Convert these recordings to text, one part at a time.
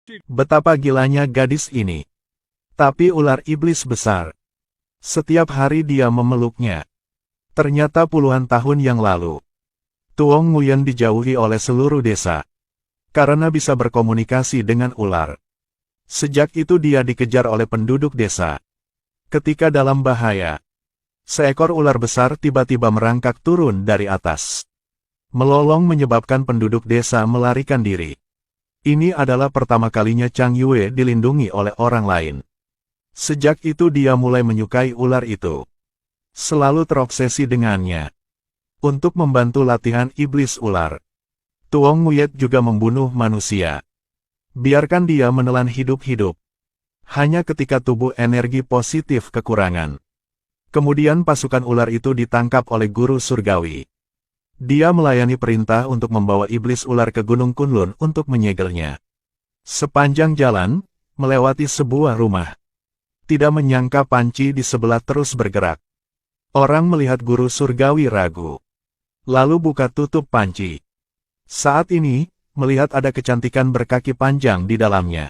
Betapa gilanya gadis ini. Tapi ular iblis besar. Setiap hari dia memeluknya. Ternyata puluhan tahun yang lalu, Tuong Nguyen dijauhi oleh seluruh desa. Karena bisa berkomunikasi dengan ular. Sejak itu dia dikejar oleh penduduk desa. Ketika dalam bahaya, seekor ular besar tiba-tiba merangkak turun dari atas. Melolong menyebabkan penduduk desa melarikan diri. Ini adalah pertama kalinya Chang Yue dilindungi oleh orang lain. Sejak itu dia mulai menyukai ular itu. Selalu terobsesi dengannya. Untuk membantu latihan iblis ular, Tuong Nguyet juga membunuh manusia. Biarkan dia menelan hidup-hidup. Hanya ketika tubuh energi positif kekurangan. Kemudian pasukan ular itu ditangkap oleh guru surgawi. Dia melayani perintah untuk membawa iblis ular ke Gunung Kunlun untuk menyegelnya. Sepanjang jalan, melewati sebuah rumah. Tidak menyangka panci di sebelah terus bergerak. Orang melihat guru surgawi ragu. Lalu buka tutup panci. Saat ini, melihat ada kecantikan berkaki panjang di dalamnya.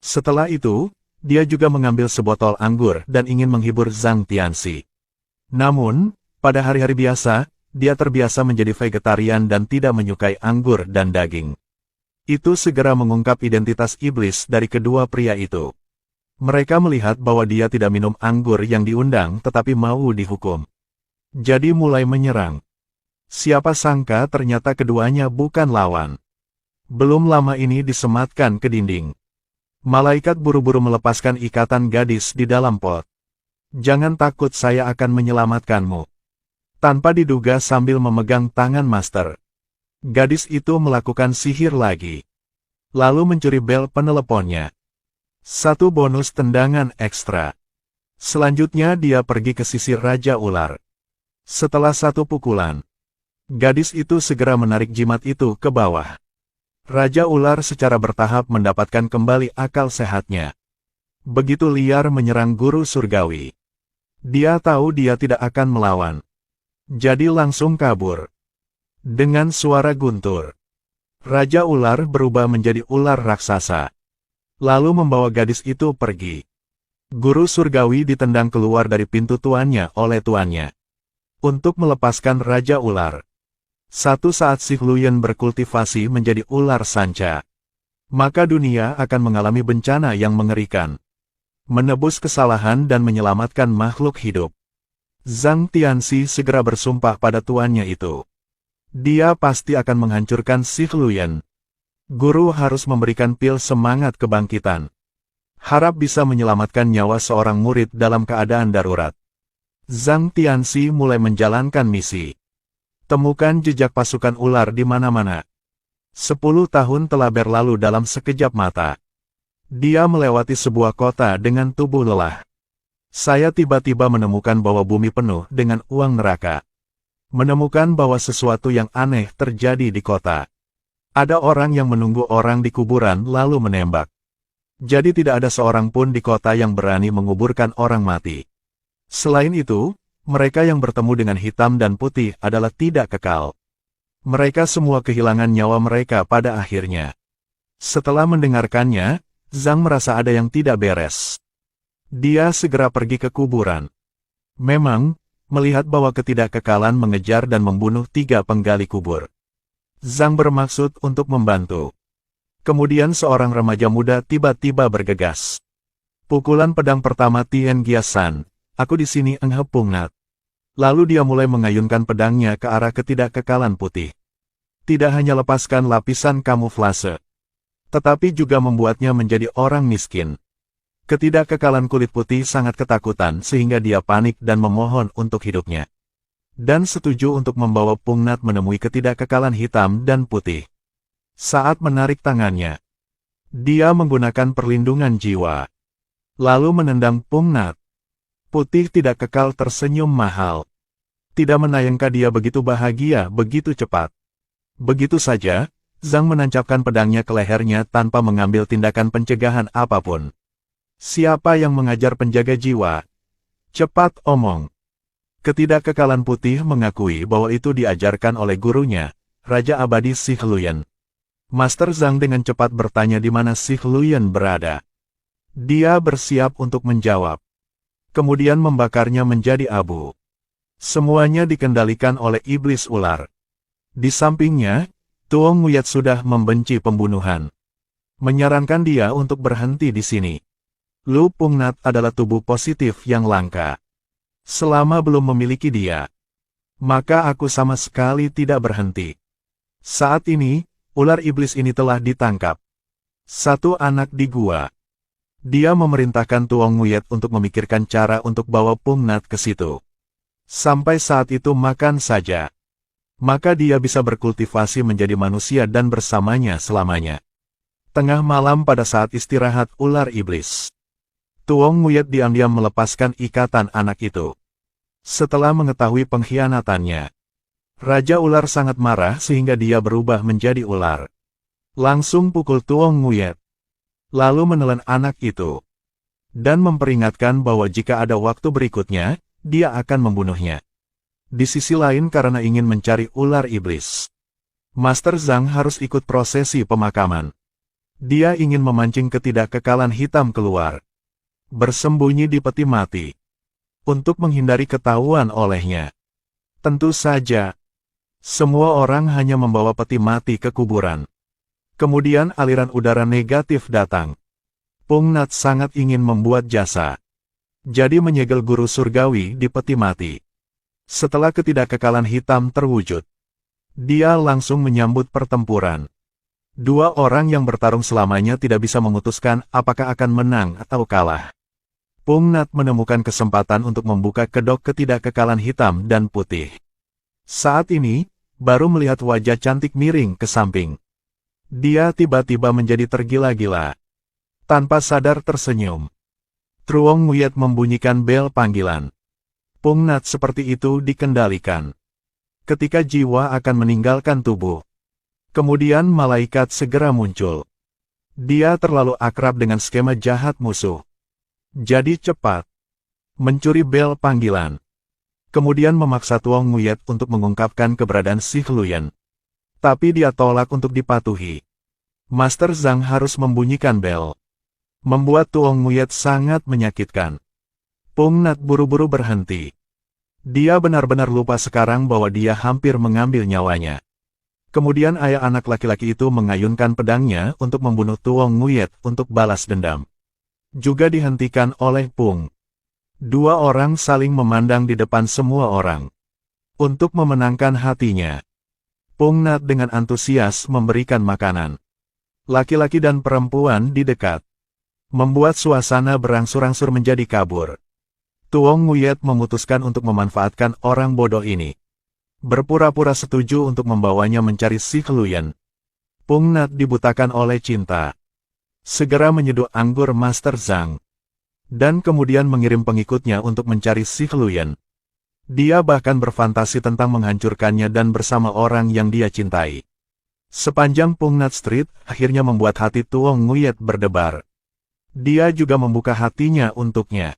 Setelah itu, dia juga mengambil sebotol anggur dan ingin menghibur Zhang Tianxi. Namun, pada hari-hari biasa, dia terbiasa menjadi vegetarian dan tidak menyukai anggur dan daging. Itu segera mengungkap identitas iblis dari kedua pria itu. Mereka melihat bahwa dia tidak minum anggur yang diundang tetapi mau dihukum. Jadi mulai menyerang. Siapa sangka ternyata keduanya bukan lawan. Belum lama ini disematkan ke dinding. Malaikat buru-buru melepaskan ikatan gadis di dalam pot. Jangan takut, saya akan menyelamatkanmu. Tanpa diduga sambil memegang tangan master. Gadis itu melakukan sihir lagi. Lalu mencuri bel peneleponnya. Satu bonus tendangan ekstra. Selanjutnya dia pergi ke sisi Raja Ular. Setelah satu pukulan, gadis itu segera menarik jimat itu ke bawah. Raja Ular secara bertahap mendapatkan kembali akal sehatnya. Begitu liar menyerang guru surgawi. Dia tahu dia tidak akan melawan. Jadi langsung kabur. Dengan suara guntur, Raja Ular berubah menjadi ular raksasa. Lalu membawa gadis itu pergi. Guru surgawi ditendang keluar dari pintu tuannya oleh tuannya. Untuk melepaskan Raja Ular. Satu saat si Luyen berkultivasi menjadi ular sanca. Maka dunia akan mengalami bencana yang mengerikan. Menebus kesalahan dan menyelamatkan makhluk hidup. Zhang Tianxi segera bersumpah pada tuannya itu. Dia pasti akan menghancurkan si Luyen. Guru harus memberikan pil semangat kebangkitan. Harap bisa menyelamatkan nyawa seorang murid dalam keadaan darurat. Zhang Tianxi mulai menjalankan misi. Temukan jejak pasukan ular di mana-mana. 10 tahun telah berlalu dalam sekejap mata. Dia melewati sebuah kota dengan tubuh lelah. Saya tiba-tiba menemukan bahwa bumi penuh dengan uang neraka. Menemukan bahwa sesuatu yang aneh terjadi di kota. Ada orang yang menunggu orang di kuburan lalu menembak. Jadi tidak ada seorang pun di kota yang berani menguburkan orang mati. Selain itu, mereka yang bertemu dengan hitam dan putih adalah tidak kekal. Mereka semua kehilangan nyawa mereka pada akhirnya. Setelah mendengarkannya, Zhang merasa ada yang tidak beres. Dia segera pergi ke kuburan. Memang, melihat bahwa ketidakkekalan mengejar dan membunuh 3 penggali kubur. Zhang bermaksud untuk membantu. Kemudian seorang remaja muda tiba-tiba bergegas. Pukulan pedang pertama Tien Giasan, aku di sini Enghe Pungnat. Lalu dia mulai mengayunkan pedangnya ke arah ketidakkekalan putih. Tidak hanya lepaskan lapisan kamuflase, tetapi juga membuatnya menjadi orang miskin. Ketidakkekalan kulit putih sangat ketakutan sehingga dia panik dan memohon untuk hidupnya. Dan setuju untuk membawa Pungnat menemui ketidakkekalan hitam dan putih. Saat menarik tangannya, dia menggunakan perlindungan jiwa. Lalu menendang Pungnat. Putih tidak kekal tersenyum mahal. Tidak menyangka dia begitu bahagia begitu cepat. Begitu saja, Zhang menancapkan pedangnya ke lehernya tanpa mengambil tindakan pencegahan apapun. Siapa yang mengajar penjaga jiwa? Cepat omong. Ketidakkekalan putih mengakui bahwa itu diajarkan oleh gurunya, Raja Abadi Si Luyen. Master Zhang dengan cepat bertanya di mana Si Luyan berada. Dia bersiap untuk menjawab. Kemudian membakarnya menjadi abu. Semuanya dikendalikan oleh iblis ular. Di sampingnya, Tuong Nguyat sudah membenci pembunuhan. Menyarankan dia untuk berhenti di sini. Lu Pungnat adalah tubuh positif yang langka. Selama belum memiliki dia, maka aku sama sekali tidak berhenti. Saat ini, ular iblis ini telah ditangkap. Satu anak di gua. Dia memerintahkan Tuong Nguyat untuk memikirkan cara untuk bawa Pungnat ke situ. Sampai saat itu makan saja. Maka dia bisa berkultivasi menjadi manusia dan bersamanya selamanya. Tengah malam pada saat istirahat ular iblis, Tuong Nguyat diam-diam melepaskan ikatan anak itu. Setelah mengetahui pengkhianatannya, Raja Ular sangat marah sehingga dia berubah menjadi ular. Langsung pukul Tuong Nguyat, lalu menelan anak itu, dan memperingatkan bahwa jika ada waktu berikutnya, dia akan membunuhnya. Di sisi lain karena ingin mencari ular iblis, Master Zhang harus ikut prosesi pemakaman. Dia ingin memancing ketidakkekalan hitam keluar, bersembunyi di peti mati, untuk menghindari ketahuan olehnya. Tentu saja, semua orang hanya membawa peti mati ke kuburan. Kemudian aliran udara negatif datang. Pungnat sangat ingin membuat jasa. Jadi menyegel guru surgawi di peti mati. Setelah ketidakkekalan hitam terwujud, dia langsung menyambut pertempuran. Dua orang yang bertarung selamanya tidak bisa memutuskan apakah akan menang atau kalah. Pungnat menemukan kesempatan untuk membuka kedok ketidakkekalan hitam dan putih. Saat ini, baru melihat wajah cantik miring ke samping. Dia tiba-tiba menjadi tergila-gila. Tanpa sadar tersenyum. Tuong Nguyat membunyikan bel panggilan. Pungnat seperti itu dikendalikan. Ketika jiwa akan meninggalkan tubuh, kemudian malaikat segera muncul. Dia terlalu akrab dengan skema jahat musuh. Jadi cepat mencuri bel panggilan. Kemudian memaksa Tuong Nguyat untuk mengungkapkan keberadaan Si Luyan. Tapi dia tolak untuk dipatuhi. Master Zhang harus membunyikan bel. Membuat Tuong Nguyat sangat menyakitkan. Pungnat buru-buru berhenti. Dia benar-benar lupa sekarang bahwa dia hampir mengambil nyawanya. Kemudian ayah anak laki-laki itu mengayunkan pedangnya untuk membunuh Tuong Nguyat untuk balas dendam. Juga dihentikan oleh Pung. Dua orang saling memandang di depan semua orang. Untuk memenangkan hatinya, Pungnat dengan antusias memberikan makanan. Laki-laki dan perempuan di dekat, membuat suasana berangsur-angsur menjadi kabur. Tuong Nguyat memutuskan untuk memanfaatkan orang bodoh ini. Berpura-pura setuju untuk membawanya mencari Si Luyan. Pungnat dibutakan oleh cinta. Segera menyeduh anggur Master Zhang. Dan kemudian mengirim pengikutnya untuk mencari Si Luyan. Dia bahkan berfantasi tentang menghancurkannya dan bersama orang yang dia cintai. Sepanjang Pungnat Street akhirnya membuat hati Tuong Nguyat berdebar. Dia juga membuka hatinya untuknya.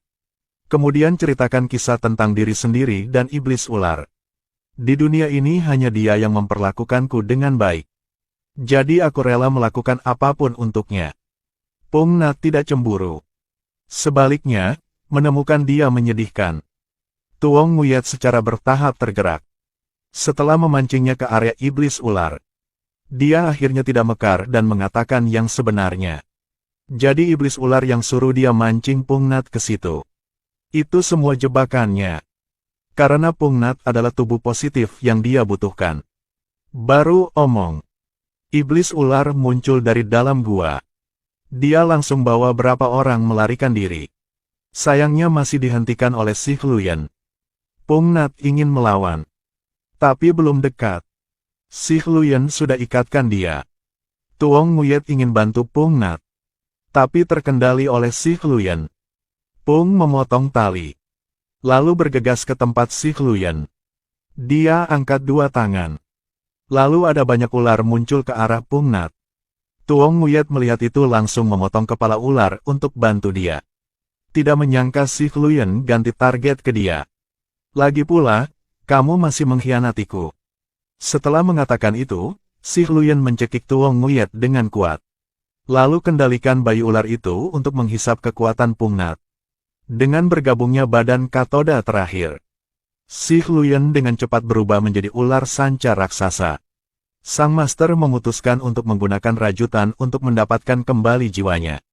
Kemudian ceritakan kisah tentang diri sendiri dan iblis ular. Di dunia ini hanya dia yang memperlakukanku dengan baik. Jadi aku rela melakukan apapun untuknya. Pungnat tidak cemburu. Sebaliknya, menemukan dia menyedihkan. Tuong Nguyat secara bertahap tergerak. Setelah memancingnya ke area iblis ular, dia akhirnya tidak mekar dan mengatakan yang sebenarnya. Jadi iblis ular yang suruh dia mancing Pungnat ke situ. Itu semua jebakannya. Karena Pungnat adalah tubuh positif yang dia butuhkan. Baru omong, iblis ular muncul dari dalam gua. Dia langsung bawa berapa orang melarikan diri. Sayangnya masih dihentikan oleh Si Luyan. Pungnat ingin melawan, tapi belum dekat. Si Luyan sudah ikatkan dia. Tuong Nguyat ingin bantu Pungnat, tapi terkendali oleh Si Luyan. Pung memotong tali, lalu bergegas ke tempat Si Luyan. Dia angkat dua tangan. Lalu ada banyak ular muncul ke arah Pungnat. Tuong Nguyat melihat itu langsung memotong kepala ular untuk bantu dia. Tidak menyangka Si Luyan ganti target ke dia. Lagi pula, kamu masih mengkhianatiku. Setelah mengatakan itu, Si Hluyen mencekik Tuong Nguyet dengan kuat. Lalu kendalikan bayi ular itu untuk menghisap kekuatan Pung Nat. Dengan bergabungnya badan katoda terakhir, si Hluyen dengan cepat berubah menjadi ular sanca raksasa. Sang master memutuskan untuk menggunakan rajutan untuk mendapatkan kembali jiwanya.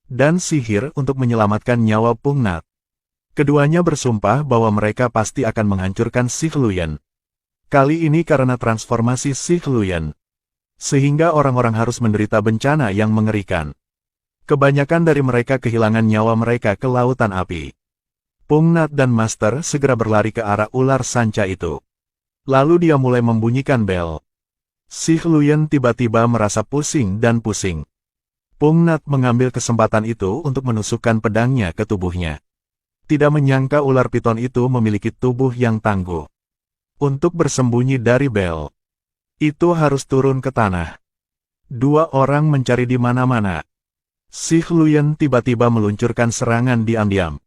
Dan sihir untuk menyelamatkan nyawa Pung Nat. Keduanya bersumpah bahwa mereka pasti akan menghancurkan si Hluyen. Kali ini karena transformasi si Hluyen, sehingga orang-orang harus menderita bencana yang mengerikan. Kebanyakan dari mereka kehilangan nyawa mereka ke lautan api. Pung Nat dan Master segera berlari ke arah ular sanca itu. Lalu dia mulai membunyikan bel. Si Hluyen tiba-tiba merasa pusing dan pusing. Pung Nat mengambil kesempatan itu untuk menusukkan pedangnya ke tubuhnya. Tidak menyangka ular piton itu memiliki tubuh yang tangguh. Untuk bersembunyi dari bel, itu harus turun ke tanah. Dua orang mencari di mana-mana. Si Hluyen tiba-tiba meluncurkan serangan diam-diam.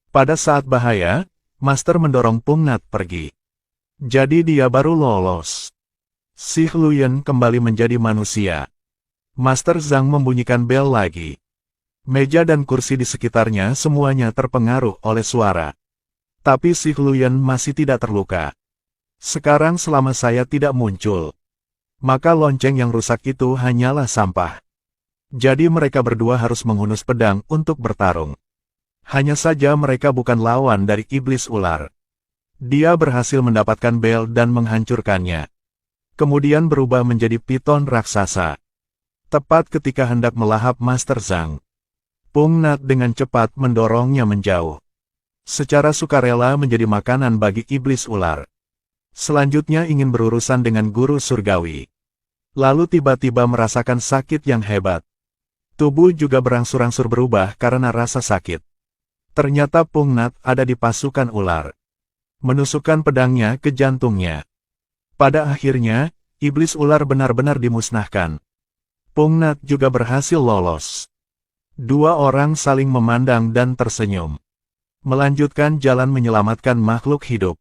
Pada saat bahaya, Master mendorong Pung Nat pergi. Jadi dia baru lolos. Si Hluyen kembali menjadi manusia. Master Zhang membunyikan bel lagi. Meja dan kursi di sekitarnya semuanya terpengaruh oleh suara. Tapi si Hluyen masih tidak terluka. Sekarang selama saya tidak muncul, maka lonceng yang rusak itu hanyalah sampah. Jadi mereka berdua harus menghunus pedang untuk bertarung. Hanya saja mereka bukan lawan dari iblis ular. Dia berhasil mendapatkan bel dan menghancurkannya. Kemudian berubah menjadi piton raksasa. Tepat ketika hendak melahap Master Zhang, Pung Nat dengan cepat mendorongnya menjauh. Secara sukarela menjadi makanan bagi iblis ular. Selanjutnya ingin berurusan dengan guru surgawi. Lalu tiba-tiba merasakan sakit yang hebat. Tubuh juga berangsur-angsur berubah karena rasa sakit. Ternyata Pung Nat ada di pasukan ular. Menusukkan pedangnya ke jantungnya. Pada akhirnya, iblis ular benar-benar dimusnahkan. Pung Nat juga berhasil lolos. Dua orang saling memandang dan tersenyum. Melanjutkan jalan menyelamatkan makhluk hidup.